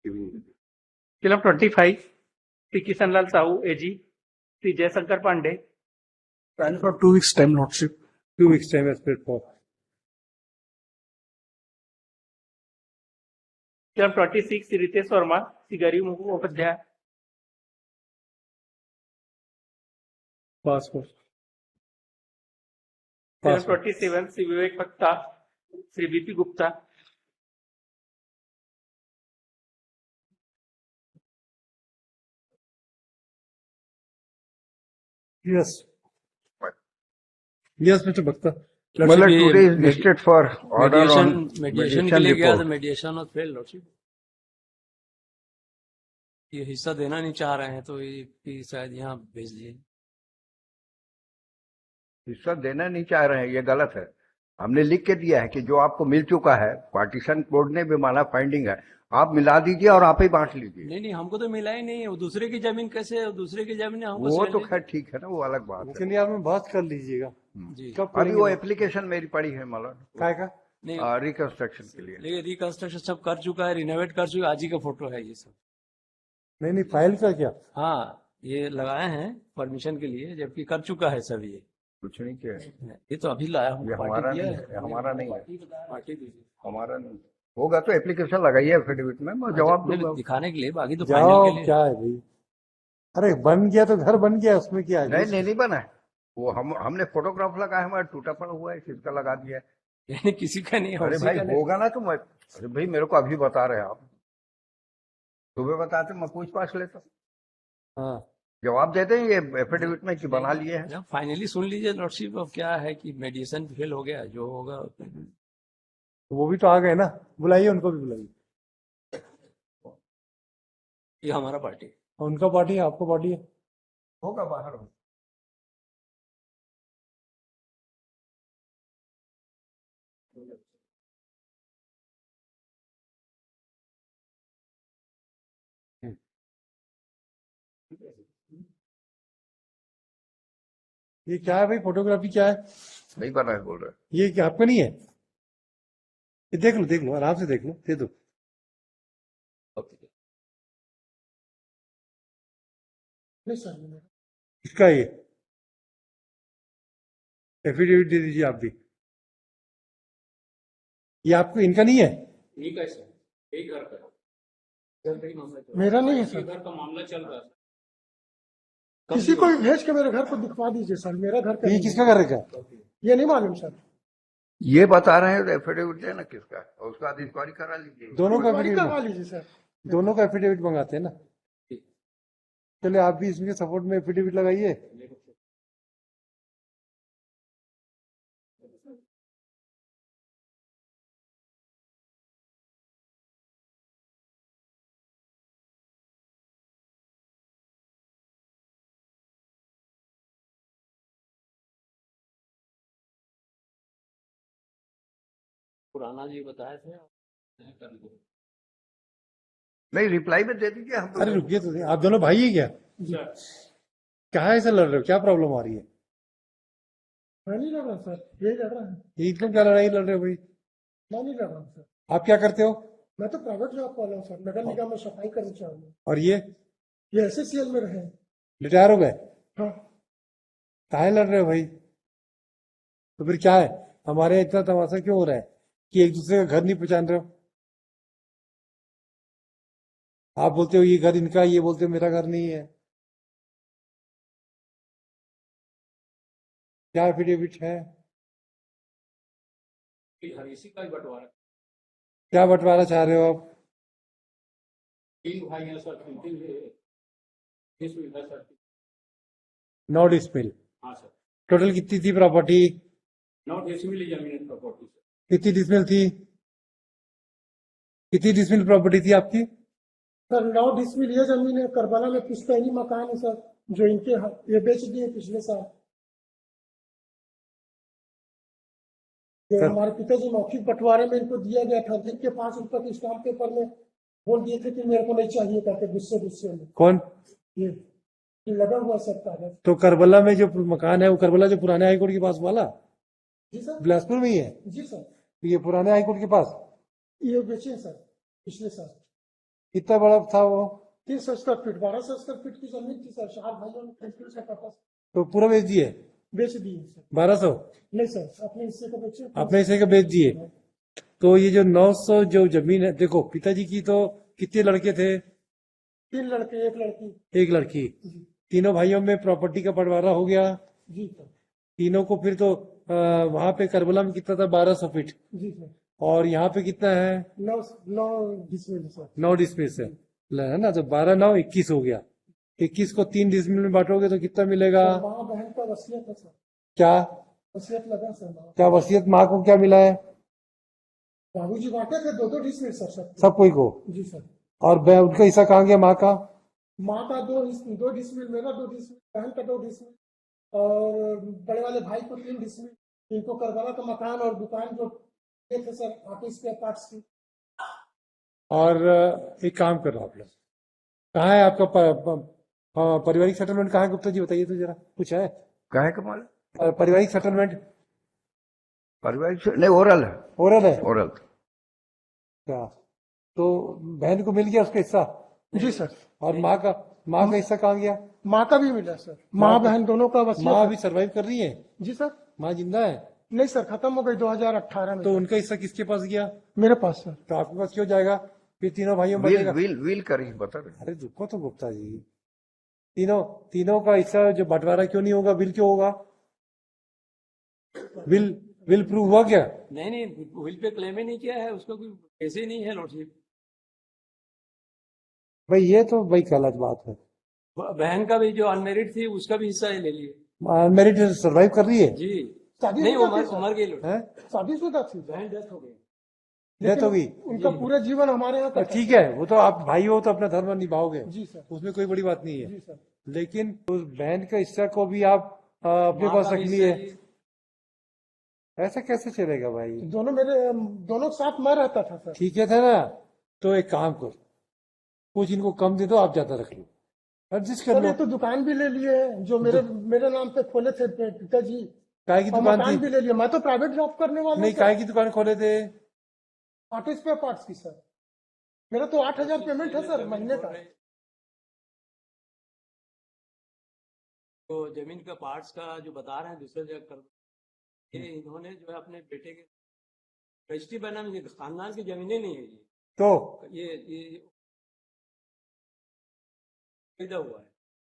Film 25, Sri Kishanlal Sahu, AG, Sri Jayasankar Pandey. Trial for 2 weeks time, Lordship. 2 weeks time as paid for. Film 26, Sri Ritesh Verma, Sri Garib Mukhopadhyay. Passport. Film 27, Sri Vivek Bhatta, Sri BP Gupta. Yes. Yes, Mr. Bhakta. मतलब today is listed for order on mediation के लिए गया report. तो mediation was failed, Lordship. ये हिस्सा देना नहीं चाह रहे हैं तो ये शायद यहाँ भेज दिए। हिस्सा देना नहीं चाह रहे हैं, ये गलत है। हमने लिख के दिया है कि जो आपको मिल चुका है, पार्टीशन बोर्ड ने भी माना, फाइंडिंग है, आप मिला दीजिए और आप ही बांट लीजिए। नहीं, हमको तो मिला ही नहीं है। वो दूसरे की जमीन कैसे है? दूसरे की जमीन हमको वो तो खैर ठीक है ना, वो अलग बात उसके लिए आप बात कर लीजिएगा। जी। अभी वो एप्लीकेशन मेरी पड़ी है मतलब काय का नहीं, रिकंस्ट्रक्शन के लिए। लेकिन रिकंस्ट्रक्शन सब कर चुका है, रिनोवेट कर चुका है। आज ही का फोटो है ये सब। नहीं फाइल का क्या? हाँ, ये लगाए हैं परमिशन के लिए, जबकि कर चुका है सब। ये कुछ नहीं किया, ये तो अभी लाया हूँ। ये हमारा नहीं है, हमारा नहीं है, पार्टी दीजिए। हमारा नहीं होगा तो एप्लीकेशन लगाइए एफिडेविट में, मैं जवाब दूंगा दिखाने के लिए, बाकी तो जाओ फाइनल के लिए। क्या है भाई? अरे बन गया तो घर बन गया, उसमें क्या है? नहीं बना है वो। हमने फोटोग्राफ लगाया, हमारा टूटा पड़ा हुआ है, किसका लगा दिया है? किसी का नहीं। अरे भाई होगा ना तो मैं, अरे भाई मेरे को अभी बता रहे आप, सुबह बताते मैं पूछताछ लेता, हाँ जवाब देते हैं ये एफिडेविट में कि बना लिए हैं। फाइनली सुन लीजिए लॉर्डशिप। अब क्या है कि मेडिएशन फेल हो गया, जो होगा। तो वो भी तो आ गए ना, बुलाइए उनको भी बुलाइए। ये हमारा पार्टी, उनका पार्टी है, आपको पार्टी है। होगा बाहर हो। ये क्या है भाई? फोटोग्राफी क्या है? नहीं बना है बोल रहे। ये क्या आपका नहीं है? ये देख लो आराम से देख लो, दे दो। इसका ये एफिडेविट दे दीजिए आप भी। ये आपको इनका नहीं है? ठीक है सर, एक घर का मेरा नहीं है सर। घर का मामला चल रहा है। किसी को भी भेज के मेरे घर को दिखवा दीजिए सर, मेरा घर का ये किसका घर है? ये नहीं मालूम सर। ये बता रहे हैं एफिडेविट देना किसका है, और उसका बाद इंक्वायरी करा लीजिए। दोनों का इंक्वायरी करवा एफिडेविट, लीजिए सर। दोनों का एफिडेविट मंगाते हैं ना। चलिए आप भी इसके सपोर्ट में एफिडेविट लगाइए। पुराना जी बताए थे। नहीं रिप्लाई में दे दीजिए हम। अरे रुकिए तो, आप दोनों भाई है क्या? कहाँ ऐसे लड़ रहे हो? क्या प्रॉब्लम आ रही है? मैं नहीं लड़ रहा सर, ये लड़ रहा है। ये एकदम क्या लड़ाई लड़ रहे हो भाई? मैं नहीं लड़ रहा हूँ सर। आप क्या करते हो? मैं तो प्राइवेट जॉब वाला हूँ सर, नगर निगम में सफाई करना चाहूंगा। और ये SSCL में रहे। रिटायर हो गए? हाँ। काहे लड़ रहे हो भाई? तो फिर क्या है? हमारे इतना तमाशा क्यों हो रहा है कि एक दूसरे का घर नहीं पहचान रहे हो? आप बोलते हो ये घर इनका, ये बोलते हो मेरा घर नहीं है। क्या एफिडेविट है? इसी का ही बंटवारा। क्या बंटवारा चाह रहे हो आप? 3 भाई हैं सर, 3 सर। 9 डिसमिल। हाँ सर। टोटल कितनी थी प्रॉपर्टी? 9 डिसमिल जमीन प्रॉपर्टी सर। कितनी डिसमिल थी? कितनी डिसमिल प्रॉपर्टी थी आपकी? सर 9 डिसमिल ये जमीन है। करबला में पुश्तैनी मकान है सर, जो इनके ये बेच दिए पिछले साल। जो हमारे पिताजी मौखिक बंटवारे में इनको दिया गया था, जिनके पास उस पर स्टाम्प पेपर में बोल दिए थे कि मेरे को नहीं चाहिए करके, गुस्से में। कौन? ये लगा हुआ सब कागज। तो करबला में जो मकान है, वो करबला जो पुराने हाईकोर्ट के पास वाला? जी सर। बिलासपुर में ही है? जी सर। तो ये पुराने हाईकोर्ट के पास ये बेचे सर पिछले साल। कितना बड़ा था वो? 300 स्क्वायर फीट, 1200 स्क्वायर फीट की जमीन थी सर। 4 भाइयों ने खरीदी सर, वापस तो पूरा बेच दिए? बेच दिए सर। 1200 नहीं सर, अपने हिस्से को बेचे। अपने हिस्से का बेच दिए। तो ये जो 900 जो जमीन है, देखो पिताजी की तो कितने लड़के थे? 3 लड़के 1 लड़की। एक लड़की। तीनों भाइयों में प्रॉपर्टी का बंटवारा हो गया। जी सर। तीनों को फिर तो वहां पे करबला में कितना था? 1200 फीट। जी सर। और यहाँ पे कितना है? 9 डिसमिल सर। 9 डिसमिल है ना? तो 12 9 21 हो गया। 21 को 3 डिसमिल में बांटोगे तो कितना मिलेगा? माँ बहन का वसीयत है सर। क्या वसीयत लगा सर। माँ क्या वसीयत? माँ को क्या मिला है? बाबूजी बांटे थे 2 डिसमिल सर सब। सब कोई को? जी सर। और उनका हिस्सा कहाँ गया माँ का? माँ का 2 डिसमिल, मेरा 2 डिसमिल, बहन का 2 डिसमिल, और बड़े वाले भाई को 3 डिसमिल। इनको करबला का मकान और दुकान जो ये थे सर, ऑटो स्पेयर पार्ट्स की। और एक काम करो आप लोग, कहाँ है आपका पारिवारिक सेटलमेंट कहाँ है? गुप्ता जी बताइए तो जरा, कुछ है? कहे का माल पारिवारिक सेटलमेंट पारिवारिक नहीं, ओरल है। ओरल है ओरल। क्या? तो बहन को मिल गया उसका हिस्सा? जी सर। और माँ का हिस्सा कहाँ गया? माँ का भी मिला सर। माँ बहन दोनों का वसीयत माँ है। अभी सरवाइव कर रही है? जी सर। माँ जिंदा है? नहीं सर, खत्म हो गई 2018 में। तो उनका हिस्सा किसके पास गया? मेरे पास सर। तो आपके पास क्यों जाएगा? फिर तीनों भाइयों में विल बटेगा। विल विल करी बता रहे। अरे रुको तो गुप्ता जी, तीनों का हिस्सा जो बंटवारा क्यों नहीं होगा? बिल क्यों होगा? बिल प्रूव हुआ क्या? नहीं, विल पे क्लेम ही नहीं किया है, उसका कोई केस ही नहीं है लॉर्डशिप। भाई ये तो भाई गलत बात है। बहन का भी जो अनमेरिड थी उसका भी हिस्सा ही ले लिए। मेरिट सरवाइव कर रही है? जी। शादी नहीं, शुदा थी सर। उमर गई लड़की। हैं? शादीशुदा थी। बहन डेथ हो गई। डेथ हो गई? उनका पूरा जीवन हमारे यहाँ का था। ठीक है, वो तो आप भाई हो तो अपना धर्म निभाओगे, जी सर। उसमें कोई बड़ी बात नहीं जी है। सर। लेकिन उस बहन का हिस्सा को भी आप अपने माँ पास का रख भी लिए, हिस्सा ही- ऐसा कैसे चलेगा भाई? दोनों के साथ मैं रहता था सर। ठीक है था ना? तो एक काम करो, कुछ इनको कम दे दो, आप ज्यादा रख लो, एडजस्ट कर सर लो। ये तो दुकान भी ले लिए जो मेरे नाम पे खोले थे पिताजी, काय की और दुकान मकान थी? भी ले लिया। मैं तो प्राइवेट जॉब करने वाला नहीं, हूँ काय की दुकान खोले थे? ऑटो स्पेयर पार्ट्स की सर। मेरा तो 8,000 पेमेंट है सर महीने का। तो जमीन का पार्ट्स का जो बता रहे हैं दूसरे जगह कर, ये इन्होंने जो है अपने बेटे के रजिस्ट्री बना में, खानदान की जमीनें नहीं है ये। तो ये खरीदा हुआ है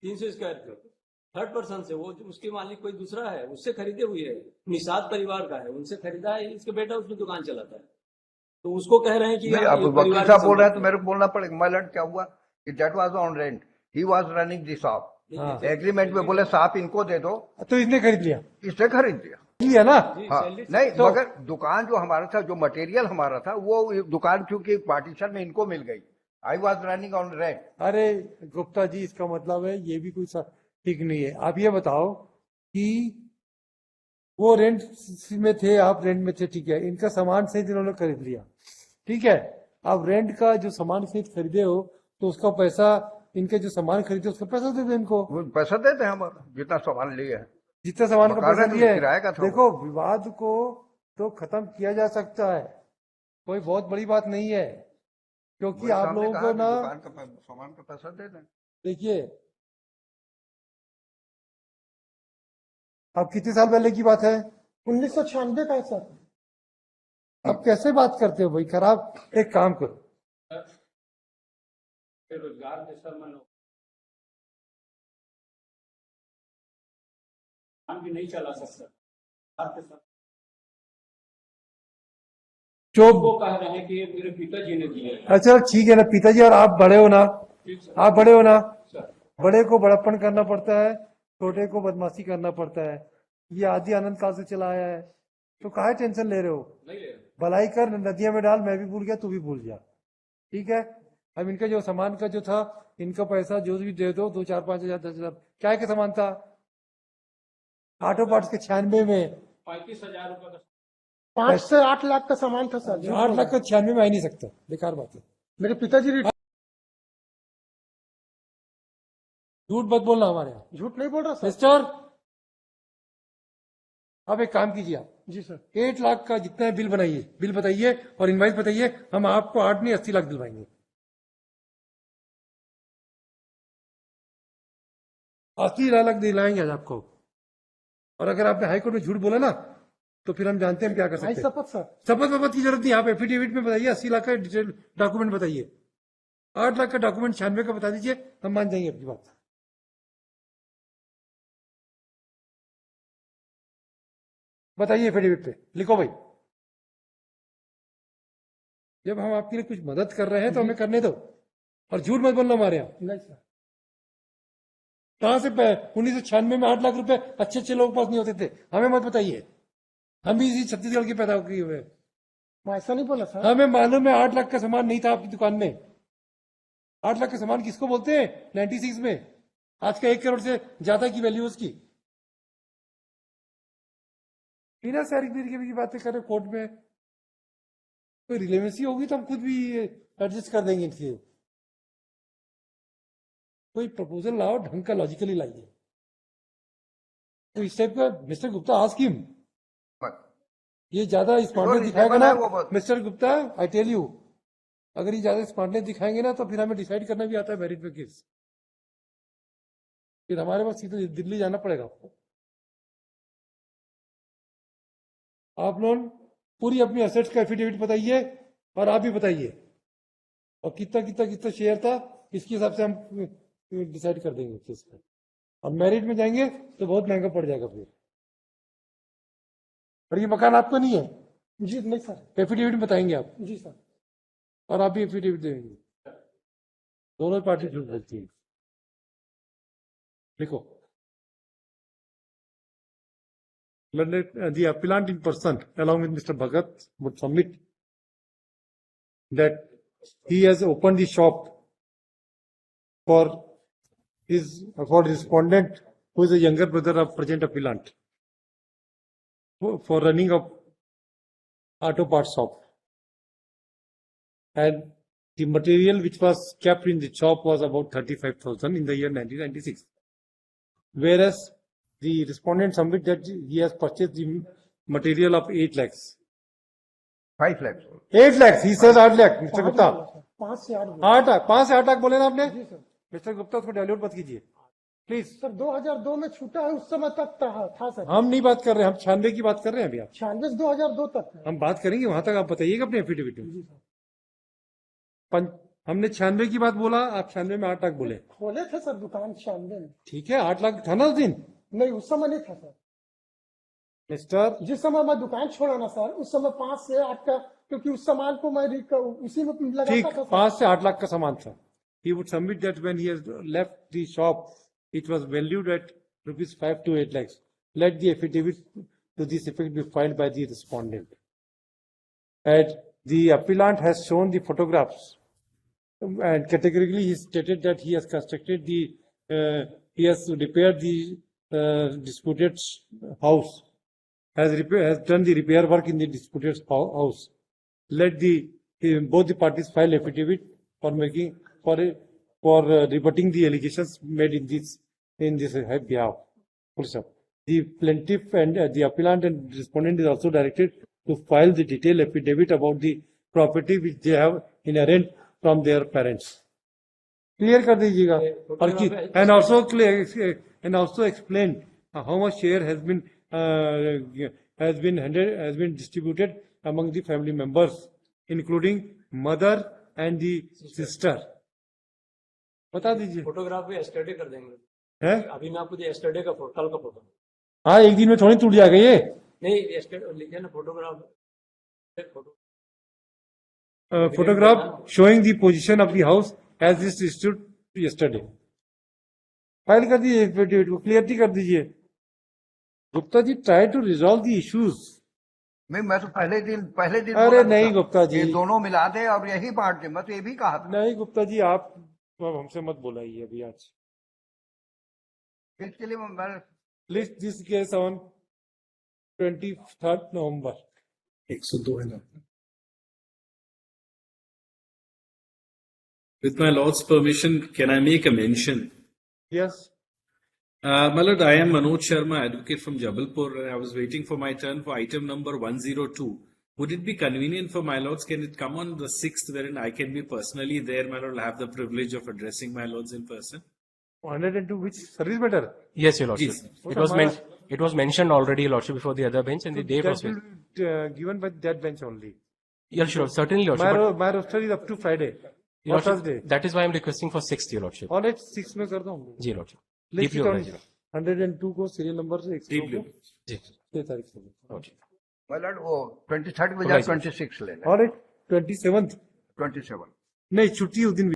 300 स्क्वायर फीट थर्ड पर्सन से, वो उसके मालिक कोई दूसरा है, उससे खरीदे हुई है। निषाद परिवार का है, उनसे खरीदा है। इसका बेटा उसमें दुकान चलाता है, तो उसको कह रहे हैं कि नहीं, आप अब ये वकील परिवार साहब की बोल रहे हैं तो संपत्ति मेरे को बोलना पड़ेगा। माय लॉर्ड, क्या हुआ कि that was on rent, he was running the shop. हाँ। एग्रीमेंट में बोले शॉप इनको दे दो, तो इसने खरीद लिया खरीद लिया। लिया ना? जी, हाँ, सैलरी से- नहीं तो- मगर दुकान जो हमारा था, जो मटेरियल हमारा था, वो दुकान चूंकि पार्टीशन में इनको मिल गई। I was running on rent. अरे गुप्ता जी, इसका मतलब है ये भी कोई ठीक नहीं है। आप ये बताओ कि वो रेंट में थे, आप रेंट में थे, ठीक है, इनका सामान सहित इन्होंने खरीद लिया, ठीक है। अब रेंट का जो सामान सहित खरीदे हो तो उसका पैसा, इनके जो सामान खरीदे उसका पैसा दे दो इनको। वो पैसा देते हैं हमारा, जितना सामान लिए है। जितना सामान का मकान पैसा तो दिया है। किराए का था वो। देखो, विवाद को तो खत्म किया जा सकता है, कोई बहुत बड़ी बात नहीं है, क्योंकि वही आप सामने लोगों कहा को कि ना, दुकान का सामान का पैसा दे दें। देखिए, अब कितने साल पहले की बात है? 1996 का है सर। अब कैसे बात करते हो भाई? खराब। एक काम करो, बेरोजगार के सर मन भी नहीं चला सकता। जो वो कह रहे हैं कि ये मेरे पिताजी ने दिए हैं। अच्छा ठीक है ना, पिताजी, और आप बड़े हो ना, ठीक सर। आप बड़े हो ना, सर, बड़े को बड़प्पन करना पड़ता है, छोटे को बदमाशी करना पड़ता है। ये आदि अनंत काल से चला आया है, तो काहे टेंशन ले रहे हो? नहीं ले रहे। भलाई कर, नदियां में डाल, मैं भी भूल गया, तू भी भूल जा, ठीक है। अब इनका जो सामान का जो था, इनका पैसा जो भी दे दो, 2 4 5 हजार 10 हजार, क्या के सामान था? ऑटो पार्ट्स के 96 में 35,000 रुपए का 5 से 8 लाख का सामान था सर। 8 लाख का 96 में आ ही नहीं सकता, बेकार बात है। मेरे पिताजी झूठ मत बोलना हमारे यहाँ, झूठ नहीं बोल रहा सर। मिस्टर। अब एक काम कीजिए, आप जी सर। 8 लाख का जितना है बिल बनाइए, बिल बताइए और इनवाइस बताइए, हम आपको 8 नहीं 80 लाख दिलवाएंगे। 80 लाख दिलाएंगे आज आपको। और अगर आपने हाईकोर्ट में झूठ बोला ना तो फिर हम जानते हैं हम क्या कर भाई सकते हैं। शपथ सर। शपथ वपथ की जरूरत नहीं, आप एफिडेविट में बताइए 80 लाख का डिटेल डॉक्यूमेंट बताइए, 8 लाख का डॉक्यूमेंट 96 का बता दीजिए, हम मान जाएंगे आपकी बात। बताइए एफिडेविट पे लिखो भाई। जब हम आपके लिए कुछ मदद कर रहे हैं तो हमें करने दो, और झूठ मत बोलना हमारे यहाँ। नहीं सर। कहां से 1996 में 8 लाख रुपए अच्छे अच्छे लोगों के पास नहीं होते थे, हमें मत बताइए। हम भी इसी छत्तीसगढ़ के पैदा किए हुए हैं। मैं ऐसा नहीं बोला सर। हमें मालूम है 8 लाख का सामान नहीं था आपकी दुकान में। 8 लाख का सामान किसको बोलते हैं 96 में? आज का 1 करोड़ से ज्यादा की वैल्यू उसकी। बिना सर्टिफिकेट की बातें कर रहे कोर्ट में। कोई रिलेवेंसी होगी तो हम खुद भी एडजस्ट कर देंगे इनसे। कोई प्रपोजल लाओ, ढंग का लॉजिकली लाइए। तो इस टाइप का मिस्टर गुप्ता आज की ये ज्यादा स्मार्टनेस दिखाएगा ना mister Gupta, I tell you, अगर ये ज्यादा स्मार्टनेस दिखाएंगे ना तो फिर हमें डिसाइड करना भी आता है मेरिट पे केस। फिर हमारे पास सीधे दिल्ली जाना पड़ेगा आपको। आप लोग पूरी अपनी एसेट्स का एफिडेविट बताइए और आप भी बताइए, और कितना कितना कितना शेयर था इसके हिसाब से हम डिसाइड कर देंगे केस का। और मेरिट में जाएंगे तो बहुत महंगा पड़ जाएगा फिर। और ये मकान आपको नहीं है, जी नहीं सर। एफिडेविट बताएंगे आप, जी सर। और आप भी एफिडेविट देंगे। दोनों पार्टी झूठ बोलती है। देखो, the appellant in person along with Mr. Bhagat would submit that he has opened the shop for respondent who is a younger brother of present appellant for running of auto parts shop, and the material which was kept in the shop was about 35,000 in the year 1996, whereas the respondent submit that he has purchased the material of 8 lakhs. 5 lakhs. 8 lakhs, he says 8 lakh, Mr. Gupta. 5 से 8। 8 लाख, 5 से 8 लाख बोले ना आपने? जी sir. Mister Gupta उसको dilute मत कीजिए please. Sir 2002 में छूटा है, उस समय तक था सर। हम नहीं बात कर रहे, हम 96 की बात कर रहे हैं अभी। आप 96 2002 तक है। हम बात करेंगे वहां तक, आप बताइएगा अपने एफिडेविट में। जी सर। हमने 96 की बात बोला, आप 96 में 8 लाख बोले। खोले थे सर दुकान 96 में। ठीक है, 8 लाख था ना उस दिन? नहीं उस समय नहीं था सर। मिस्टर, जिस समय मैं दुकान छोड़ा ना सर, उस समय 5 से 8 का, क्योंकि उस सामान को मैं उसी में ठीक, लगाता था। 5 से 8 लाख का सामान था। He would submit that when he has left the shop, it was valued at rupees 5 to 8 lakhs. Let the affidavit to this effect be filed by the respondent. And the appellant has shown the photographs, and categorically he stated that he has constructed he has repaired the disputed house, has done the repair work in the disputed house. Let both the parties file affidavit for rebutting the allegations made in this behalf. Full stop. The plaintiff and the appellant and respondent is also directed to file the detailed affidavit about the property which they have inherent from their parents. Clear कर दीजिएगा। and also explain how much share has been distributed among the family members, including mother and the sister. बता दीजिए। Photograph भी yesterday कर देंगे। है? अभी मैं आपको एस्टरडे का कल का फोटो। हाँ, एक दिन में थोड़ी टूट जाएगा ये। नहीं एस्टरडे लिखे ना photograph. Photograph showing the position of the house as it stood yesterday. File कर दीजिए, एफिडेविट को क्लियरिटी कर दीजिए। Gupta ji, try to resolve the issues. मैं तो पहले दिन अरे नहीं गुप्ता जी, ये दोनों मिला दे और यही बांट दे, मैं तो ये भी कहा था। नहीं गुप्ता जी, आप अब हमसे मत बोलाइए अभी आज। इसके लिए मैं लिस्ट दिस केस ऑन 23 नवंबर। 102 है ना। With my lord's permission, can I make a mention? Yes. My lord, I am Manoj Sharma, advocate from Jabalpur, and I was waiting for my turn for item number 102. Would it be convenient for my lords? Can it come on the 6th, wherein I can be personally there, my lord? I'll have the privilege of addressing my lords in person. 102 which service matter? Yes, Your Lordship. Yes. It was mentioned already, Your Lordship, before the other bench, and the date That was will be given by that bench only. Yes, sure, certainly, Your My, Lordship. my roster is up to Friday Your or Lordship, Thursday. that is why I'm requesting for 6th, Your Lordship. All right, 6 में कर दो. जी, Your Lordship. Let's Deeply sit on obliged, Your Lordship. 102 को serial number से 100 Deeply को obliged. जी, 6 तारीख से. Lordship. My lord, वो 23rd बजाय 26 ले लें, All right, 27th. 27. नहीं छुट्टी उस दिन